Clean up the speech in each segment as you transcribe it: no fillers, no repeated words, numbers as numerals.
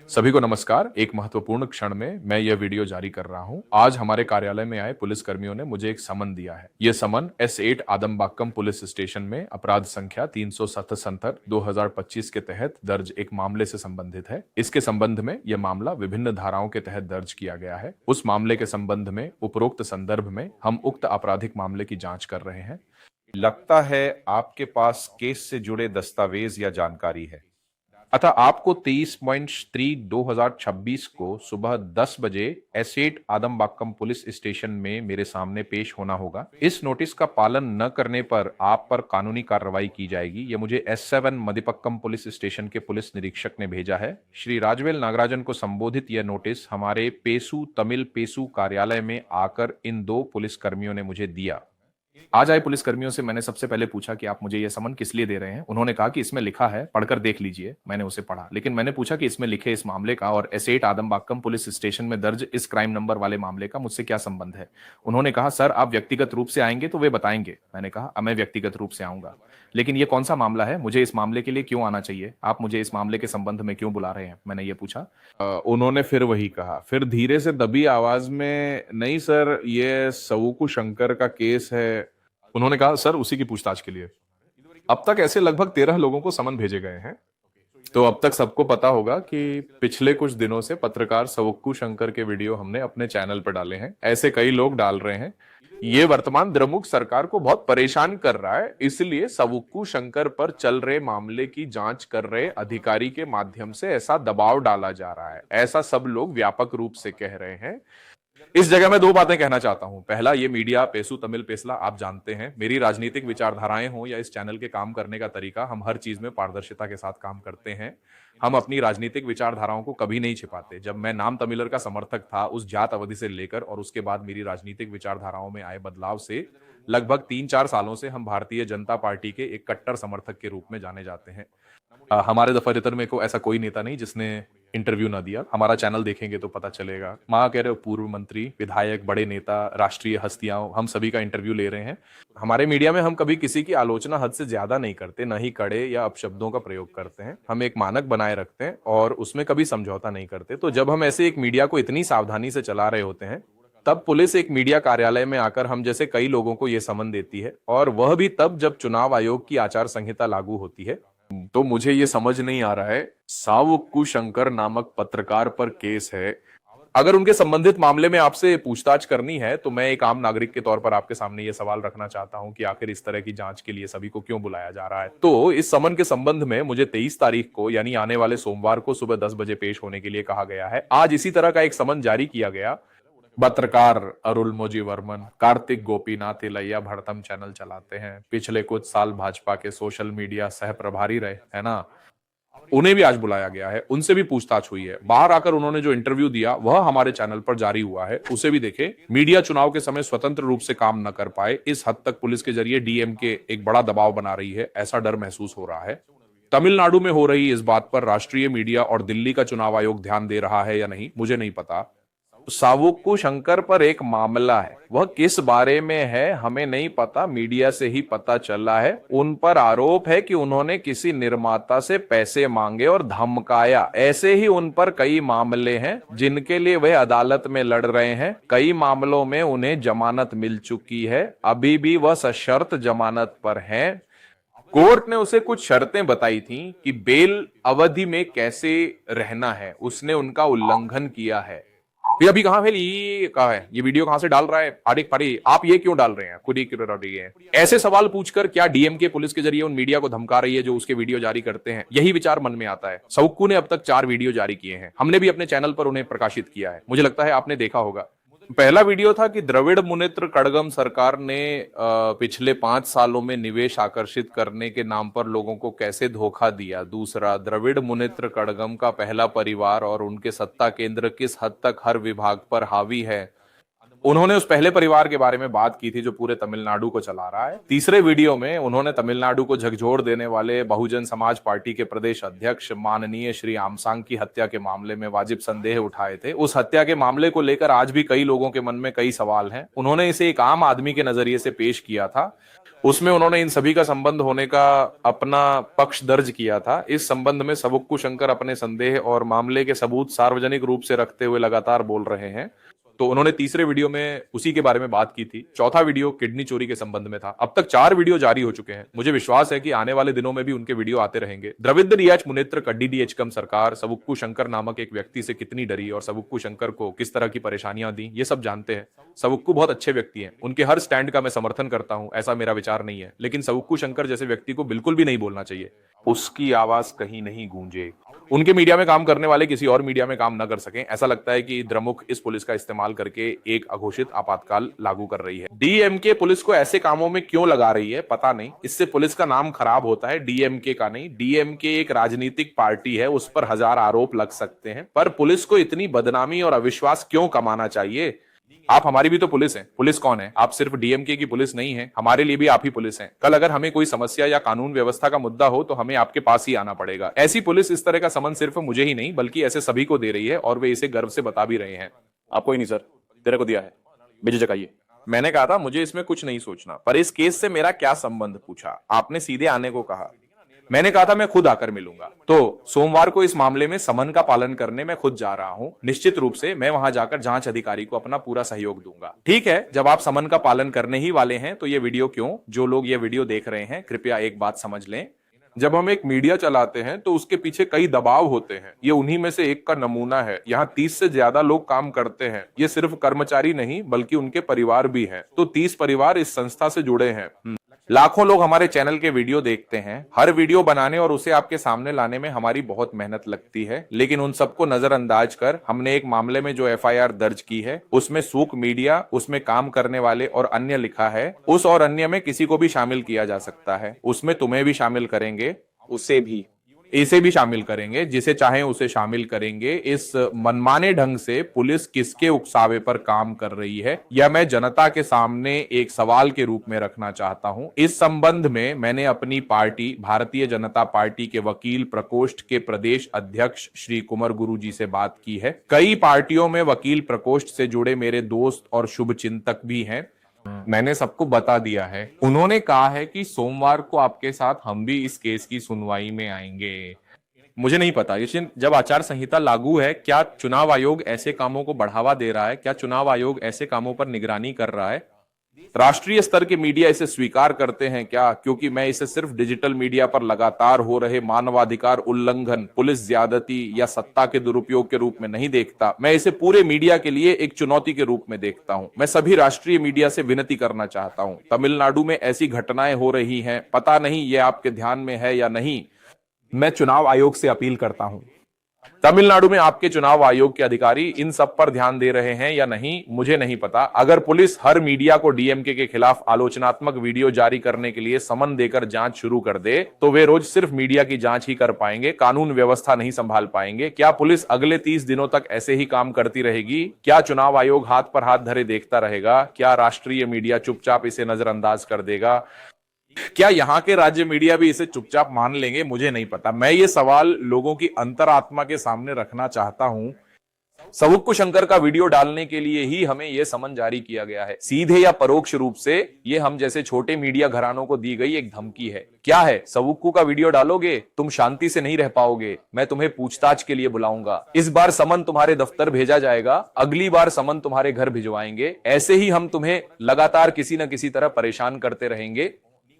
सभी को नमस्कार। एक महत्वपूर्ण क्षण में मैं यह वीडियो जारी कर रहा हूं। आज हमारे कार्यालय में आए पुलिस कर्मियों ने मुझे एक समन दिया है। यह समन S8 आदमबाक्कम पुलिस स्टेशन में अपराध संख्या 377 2025 के तहत दर्ज एक मामले से संबंधित है। इसके संबंध में यह मामला विभिन्न धाराओं के तहत दर्ज किया गया है। उस मामले के संबंध में उपरोक्त संदर्भ में हम उक्त आपराधिक मामले की जांच कर रहे हैं। लगता है आपके पास केस से जुड़े दस्तावेज या जानकारी है। अतः आपको 23/3/2026 को सुबह 10 बजे S8 आदमबाक्कम पुलिस स्टेशन में मेरे सामने पेश होना होगा। इस नोटिस का पालन न करने पर आप पर कानूनी कार्रवाई की जाएगी। यह मुझे S7 मदिपक्कम पुलिस स्टेशन के पुलिस निरीक्षक ने भेजा है। श्री राजवेल नागराजन को संबोधित यह नोटिस हमारे पेसू तमिल पेसू कार्यालय में आकर इन दो पुलिस कर्मियों ने मुझे दिया। आज आए पुलिस कर्मियों से मैंने सबसे पहले पूछा कि आप मुझे यह समन किस लिए दे रहे हैं। उन्होंने कहा कि इसमें लिखा है, पढ़कर देख लीजिए। मैंने उसे पढ़ा, लेकिन मैंने पूछा कि इसमें लिखे इस मामले का और S8 आदमबाक्कम पुलिस स्टेशन में दर्ज इस क्राइम नंबर वाले मामले का मुझसे क्या संबंध है। उन्होंने कहा, सर आप व्यक्तिगत रूप से आएंगे तो वे बताएंगे। मैंने कहा, मैं व्यक्तिगत रूप से आऊंगा, लेकिन ये कौन सा मामला है, मुझे इस मामले के लिए क्यों आना चाहिए, आप मुझे इस मामले के संबंध में क्यों बुला रहे हैं, मैंने ये पूछा। उन्होंने फिर वही कहा, फिर धीरे से दबी आवाज में, नहीं सर ये सवुकु शंकर का केस है। उन्होंने कहा, सर उसी की पूछताछ के लिए। अब तक ऐसे लगभग 13 लोगों को समन भेजे गए हैं। तो अब तक सबको पता होगा कि पिछले कुछ दिनों से पत्रकार सवुक्कू शंकर के वीडियो हमने अपने चैनल पर डाले हैं। ऐसे कई लोग डाल रहे हैं। ये वर्तमान द्रमुक सरकार को बहुत परेशान कर रहा है, इसलिए सवुक्कू शंकर पर चल रहे मामले की जांच कर रहे अधिकारी के माध्यम से ऐसा दबाव डाला जा रहा है। ऐसा सब लोग व्यापक रूप से कह रहे हैं। इस जगह मैं दो बातें कहना चाहता हूं। पहला, ये मीडिया पेसू तमिल पेसला आप जानते हैं, मेरी राजनीतिक विचारधाराएं हो या इस चैनल के काम करने का तरीका, हम हर चीज में पारदर्शिता के साथ काम करते हैं। हम अपनी राजनीतिक विचारधाराओं को कभी नहीं छिपाते। जब मैं नाम तमिलर का समर्थक था, उस जात अवधि से लेकर और उसके बाद मेरी राजनीतिक विचारधाराओं में आए बदलाव से लगभग 3-4 सालों से हम भारतीय जनता पार्टी के एक कट्टर समर्थक के रूप में जाने जाते हैं। हमारे दफतर में को ऐसा कोई नेता नहीं जिसने इंटरव्यू ना दिया। हमारा चैनल देखेंगे तो पता चलेगा। मां कह रहे हो, पूर्व मंत्री, विधायक, बड़े नेता, राष्ट्रीय हस्तियां, हम सभी का इंटरव्यू ले रहे हैं। हमारे मीडिया में हम कभी किसी की आलोचना हद से ज्यादा नहीं करते, न ही कड़े या अपशब्दों का प्रयोग करते हैं। हम एक मानक बनाए रखते हैं और उसमें कभी समझौता नहीं करते। तो जब हम ऐसे एक मीडिया को इतनी सावधानी से चला रहे होते हैं, तब पुलिस एक मीडिया कार्यालय में आकर हम जैसे कई लोगों को यह समन देती है, और वह भी तब जब चुनाव आयोग की आचार संहिता लागू होती है। तो मुझे ये समझ नहीं आ रहा है, सावुक्कू शंकर नामक पत्रकार पर केस है। अगर उनके संबंधित मामले में आपसे पूछताछ करनी है तो मैं एक आम नागरिक के तौर पर आपके सामने ये सवाल रखना चाहता हूं कि आखिर इस तरह की जांच के लिए सभी को क्यों बुलाया जा रहा है। तो इस समन के संबंध में मुझे 23 तारीख को, यानी आने वाले सोमवार को सुबह 10 बजे पेश होने के लिए कहा गया है। आज इसी तरह का एक समन जारी किया गया। पत्रकार अरुलमोजी वर्मन, कार्तिक गोपीनाथ इलैया भड़तम चैनल चलाते हैं, पिछले कुछ साल भाजपा के सोशल मीडिया सह प्रभारी रहे, है ना। उन्हें भी आज बुलाया गया है, उनसे भी पूछताछ हुई है। बाहर आकर उन्होंने जो इंटरव्यू दिया वह हमारे चैनल पर जारी हुआ है, उसे भी देखें। मीडिया चुनाव के समय स्वतंत्र रूप से काम न कर पाए, इस हद तक पुलिस के जरिए डीएमके एक बड़ा दबाव बना रही है, ऐसा डर महसूस हो रहा है। तमिलनाडु में हो रही इस बात पर राष्ट्रीय मीडिया और दिल्ली का चुनाव आयोग ध्यान दे रहा है या नहीं, मुझे नहीं पता। सावुक्कू शंकर पर एक मामला है, वह किस बारे में है हमें नहीं पता, मीडिया से ही पता चला है। उन पर आरोप है कि उन्होंने किसी निर्माता से पैसे मांगे और धमकाया। ऐसे ही उन पर कई मामले हैं जिनके लिए वे अदालत में लड़ रहे हैं। कई मामलों में उन्हें जमानत मिल चुकी है, अभी भी वह सशर्त जमानत पर हैं। कोर्ट ने उसे कुछ शर्तें बताई थी कि बेल अवधि में कैसे रहना है, उसने उनका उल्लंघन किया है। ये अभी कहां है, ये कहा है, ये वीडियो कहां से डाल रहा है, आड़िक फाड़ी, आप ये क्यों डाल रहे हैं, खुद ही क्यों डाल रही है। ऐसे सवाल पूछकर क्या डीएमके पुलिस के जरिए उन मीडिया को धमका रही है जो उसके वीडियो जारी करते हैं, यही विचार मन में आता है। सवुक्कू ने अब तक 4 वीडियो जारी किए हैं, हमने भी अपने चैनल पर उन्हें प्रकाशित किया है, मुझे लगता है आपने देखा होगा। पहला वीडियो था कि द्रविड़ मुनेत्र कड़गम सरकार ने पिछले 5 सालों में निवेश आकर्षित करने के नाम पर लोगों को कैसे धोखा दिया। दूसरा, द्रविड़ मुनेत्र कड़गम का पहला परिवार और उनके सत्ता केंद्र किस हद तक हर विभाग पर हावी है। उन्होंने उस पहले परिवार के बारे में बात की थी जो पूरे तमिलनाडु को चला रहा है। तीसरे वीडियो में उन्होंने तमिलनाडु को झकझोर देने वाले बहुजन समाज पार्टी के प्रदेश अध्यक्ष माननीय श्री आमसांग की हत्या के मामले में वाजिब संदेह उठाए थे। उस हत्या के मामले को लेकर आज भी कई लोगों के मन में कई सवाल हैं। उन्होंने इसे एक आम आदमी के नजरिए से पेश किया था। उसमें उन्होंने इन सभी का संबंध होने का अपना पक्ष दर्ज किया था। इस संबंध में सवुक्कू शंकर अपने संदेह और मामले के सबूत सार्वजनिक रूप से रखते हुए लगातार बोल रहे हैं। तो उन्होंने तीसरे वीडियो में उसी के बारे में बात की थी। चौथा वीडियो किडनी चोरी के संबंध में था। अब तक 4 वीडियो जारी हो चुके हैं। मुझे विश्वास है कि आने वाले दिनों में भी उनके वीडियो आते रहेंगे। द्रविड़ रियाज मुनेत्र कड्डीडीएचकम सरकार सवुक्कू शंकर नामक एक व्यक्ति से कितनी डरी और सवुक्कू शंकर को किस तरह की परेशानियां दी, ये सब जानते हैं। सवुक्कू बहुत अच्छे व्यक्ति हैं। उनके हर स्टैंड का मैं समर्थन करता हूं, ऐसा मेरा विचार नहीं है। लेकिन सवुक्कू शंकर जैसे व्यक्ति को बिल्कुल भी नहीं बोलना चाहिए। उसकी आवाज कहीं नहीं गूंजे। उनके मीडिया में काम करने वाले किसी और मीडिया में काम न कर सकें। ऐसा लगता है कि द्रमुक इस पुलिस का इस्तेमाल करके एक अघोषित आपातकाल लागू कर रही है। डीएमके पुलिस को ऐसे कामों में क्यों लगा रही है पता नहीं। इससे पुलिस का नाम खराब होता है, डीएमके का नहीं। डीएमके एक राजनीतिक पार्टी है, उस पर 1000 आरोप लग सकते हैं, पर पुलिस को इतनी बदनामी और अविश्वास क्यों कमाना चाहिए? आप हमारी भी तो पुलिस हैं। पुलिस कौन है? आप सिर्फ डीएमके की पुलिस नहीं है, हमारे लिए भी आप ही पुलिस हैं। कल अगर हमें कोई समस्या या कानून व्यवस्था का मुद्दा हो तो हमें आपके पास ही आना पड़ेगा। ऐसी पुलिस इस तरह का समन सिर्फ मुझे ही नहीं बल्कि ऐसे सभी को दे रही है और वे इसे गर्व से बता भी रहे हैं। आपको ही नहीं सर, तेरे को दिया है, बेझिझक आइए। मैंने कहा था मुझे इसमें कुछ नहीं सोचना, पर इस केस से मेरा क्या संबंध पूछा। आपने सीधे आने को कहा। मैंने कहा था मैं खुद आकर मिलूंगा। तो सोमवार को इस मामले में समन का पालन करने मैं खुद जा रहा हूं। निश्चित रूप से मैं वहां जाकर जांच अधिकारी को अपना पूरा सहयोग दूंगा। ठीक है, जब आप समन का पालन करने ही वाले हैं तो ये वीडियो क्यों? जो लोग ये वीडियो देख रहे हैं कृपया एक बात समझ लें, जब हम एक मीडिया चलाते हैं तो उसके पीछे कई दबाव होते हैं। ये उन्हीं में से एक का नमूना है। यहाँ 30 से ज्यादा लोग काम करते हैं। ये सिर्फ कर्मचारी नहीं बल्कि उनके परिवार भी हैं। तो 30 परिवार इस संस्था से जुड़े हैं। लाखों लोग हमारे चैनल के वीडियो देखते हैं। हर वीडियो बनाने और उसे आपके सामने लाने में हमारी बहुत मेहनत लगती है, लेकिन उन सबको नजरअंदाज कर हमने एक मामले में जो एफआईआर दर्ज की है उसमें सूक मीडिया, उसमें काम करने वाले और अन्य लिखा है। उस और अन्य में किसी को भी शामिल किया जा सकता है। उसमें तुम्हें भी शामिल करेंगे, उसे भी, इसे भी शामिल करेंगे, जिसे चाहे उसे शामिल करेंगे। इस मनमाने ढंग से पुलिस किसके उकसावे पर काम कर रही है यह मैं जनता के सामने एक सवाल के रूप में रखना चाहता हूं। इस संबंध में मैंने अपनी पार्टी भारतीय जनता पार्टी के वकील प्रकोष्ठ के प्रदेश अध्यक्ष श्री कुंवर गुरु जी से बात की है। कई पार्टियों में वकील प्रकोष्ठ से जुड़े मेरे दोस्त और शुभचिंतक भी हैं। मैंने सबको बता दिया है। उन्होंने कहा है कि सोमवार को आपके साथ हम भी इस केस की सुनवाई में आएंगे। मुझे नहीं पता लेकिन जब आचार संहिता लागू है, क्या चुनाव आयोग ऐसे कामों को बढ़ावा दे रहा है? क्या चुनाव आयोग ऐसे कामों पर निगरानी कर रहा है? राष्ट्रीय स्तर के मीडिया इसे स्वीकार करते हैं क्या? क्योंकि मैं इसे सिर्फ डिजिटल मीडिया पर लगातार हो रहे मानवाधिकार उल्लंघन, पुलिस ज्यादती या सत्ता के दुरुपयोग के रूप में नहीं देखता। मैं इसे पूरे मीडिया के लिए एक चुनौती के रूप में देखता हूं। मैं सभी राष्ट्रीय मीडिया से विनती करना चाहता हूं। तमिलनाडु में ऐसी घटनाएं हो रही हैं, पता नहीं ये आपके ध्यान में है या नहीं। मैं चुनाव आयोग से अपील करता हूं, तमिलनाडु में आपके चुनाव आयोग के अधिकारी इन सब पर ध्यान दे रहे हैं या नहीं मुझे नहीं पता। अगर पुलिस हर मीडिया को डीएमके के खिलाफ आलोचनात्मक वीडियो जारी करने के लिए समन देकर जांच शुरू कर दे तो वे रोज सिर्फ मीडिया की जांच ही कर पाएंगे, कानून व्यवस्था नहीं संभाल पाएंगे। क्या पुलिस अगले 30 दिनों तक ऐसे ही काम करती रहेगी? क्या चुनाव आयोग हाथ पर हाथ धरे देखता रहेगा? क्या राष्ट्रीय मीडिया चुपचाप इसे नजरअंदाज कर देगा? क्या यहाँ के राज्य मीडिया भी इसे चुपचाप मान लेंगे? मुझे नहीं पता। मैं ये सवाल लोगों की अंतरात्मा के सामने रखना चाहता हूं। सवुक्कू शंकर का वीडियो डालने के लिए ही हमें यह समन जारी किया गया है। सीधे या परोक्ष रूप से ये हम जैसे छोटे मीडिया घरानों को दी गई एक धमकी है। क्या है? सवुक्कू का वीडियो डालोगे, तुम शांति से नहीं रह पाओगे, मैं तुम्हें पूछताछ के लिए बुलाऊंगा। इस बार समन तुम्हारे दफ्तर भेजा जाएगा, अगली बार समन तुम्हारे घर भिजवाएंगे। ऐसे ही हम तुम्हें लगातार किसी न किसी तरह परेशान करते रहेंगे।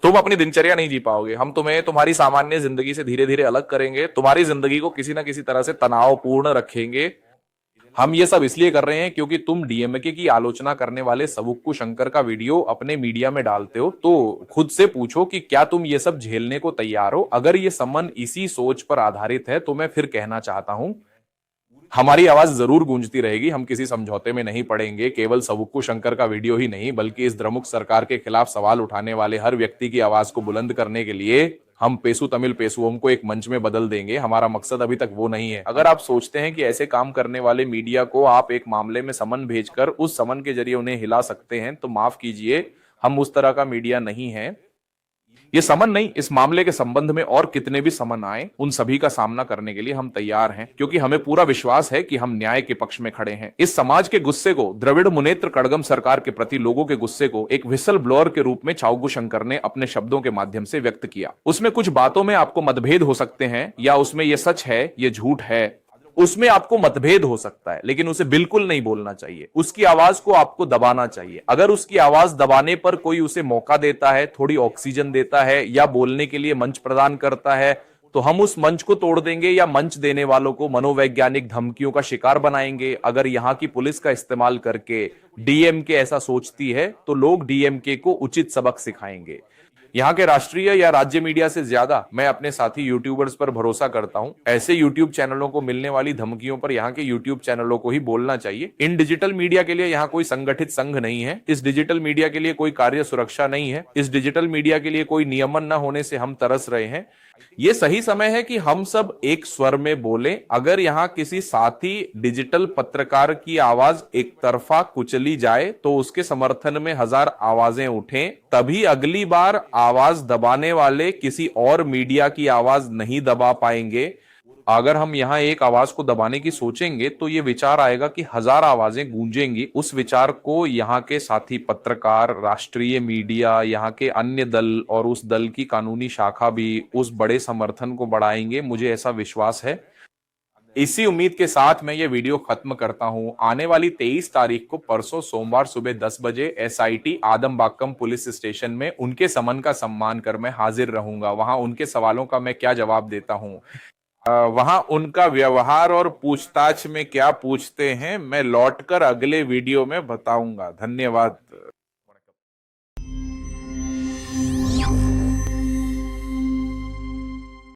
तुम अपनी दिनचर्या नहीं जी पाओगे। हम तुम्हें तुम्हारी सामान्य जिंदगी से धीरे धीरे अलग करेंगे, तुम्हारी जिंदगी को किसी ना किसी तरह से तनावपूर्ण रखेंगे। हम ये सब इसलिए कर रहे हैं क्योंकि तुम डीएमके की आलोचना करने वाले सवुक्कू शंकर का वीडियो अपने मीडिया में डालते हो। तो खुद से पूछो कि क्या तुम ये सब झेलने को तैयार हो? अगर ये समन इसी सोच पर आधारित है तो मैं फिर कहना चाहता हूं हमारी आवाज जरूर गूंजती रहेगी। हम किसी समझौते में नहीं पड़ेंगे। केवल सवुक्कू शंकर का वीडियो ही नहीं बल्कि इस द्रमुक सरकार के खिलाफ सवाल उठाने वाले हर व्यक्ति की आवाज को बुलंद करने के लिए हम पेशु तमिल पेशुओं को एक मंच में बदल देंगे, हमारा मकसद अभी तक वो नहीं है। अगर आप सोचते हैं कि ऐसे काम करने वाले मीडिया को आप एक मामले में समन भेजकर उस समन के जरिए उन्हें हिला सकते हैं, तो माफ कीजिए, हम उस तरह का मीडिया नहीं है। ये समन नहीं, इस मामले के संबंध में और कितने भी समन आए, उन सभी का सामना करने के लिए हम तैयार हैं, क्योंकि हमें पूरा विश्वास है कि हम न्याय के पक्ष में खड़े हैं। इस समाज के गुस्से को, द्रविड़ मुनेत्र कड़गम सरकार के प्रति लोगों के गुस्से को एक व्हिसल ब्लोअर के रूप में चाउगु शंकर ने अपने शब्दों के माध्यम से व्यक्त किया। उसमें कुछ बातों में आपको मतभेद हो सकते हैं, या उसमें यह सच है, ये झूठ है, उसमें आपको मतभेद हो सकता है, लेकिन उसे बिल्कुल नहीं बोलना चाहिए। उसकी आवाज को आपको दबाना चाहिए। अगर उसकी आवाज दबाने पर कोई उसे मौका देता है, थोड़ी ऑक्सीजन देता है, या बोलने के लिए मंच प्रदान करता है, तो हम उस मंच को तोड़ देंगे या मंच देने वालों को मनोवैज्ञानिक धमकियों का शिकार बनाएंगे। अगर यहां की पुलिस का इस्तेमाल करके डीएमके ऐसा सोचती है, तो लोग डीएमके को उचित सबक सिखाएंगे। यहाँ के राष्ट्रीय या राज्य मीडिया से ज्यादा मैं अपने साथी यूट्यूबर्स पर भरोसा करता हूँ। ऐसे यूट्यूब चैनलों को मिलने वाली धमकियों पर यहाँ के यूट्यूब चैनलों को ही बोलना चाहिए। इन डिजिटल मीडिया के लिए यहाँ कोई संगठित संघ नहीं है। इस डिजिटल मीडिया के लिए कोई कार्य सुरक्षा नहीं है। इस डिजिटल मीडिया के लिए कोई नियमन न होने से हम तरस रहे हैं। ये सही समय है कि हम सब एक स्वर में बोलें। अगर यहाँ किसी साथी डिजिटल पत्रकार की आवाज एक तरफा कुचली जाए, तो उसके समर्थन में 1000 आवाजें उठें। तभी अगली बार आवाज दबाने वाले किसी और मीडिया की आवाज नहीं दबा पाएंगे। अगर हम यहाँ एक आवाज को दबाने की सोचेंगे, तो ये विचार आएगा कि 1000 आवाजें गूंजेंगी। उस विचार को यहाँ के साथी पत्रकार, राष्ट्रीय मीडिया, यहाँ के अन्य दल और उस दल की कानूनी शाखा भी उस बड़े समर्थन को बढ़ाएंगे। मुझे ऐसा विश्वास है। इसी उम्मीद के साथ मैं ये वीडियो खत्म करता हूं। आने वाली 23 तारीख को, परसों सोमवार सुबह 10 बजे एसआईटी आदमबाक्कम पुलिस स्टेशन में उनके समन का सम्मान कर मैं हाजिर रहूंगा। वहां उनके सवालों का मैं क्या जवाब देता हूं, वहां उनका व्यवहार और पूछताछ में क्या पूछते हैं, मैं लौटकर अगले वीडियो में बताऊंगा। धन्यवाद।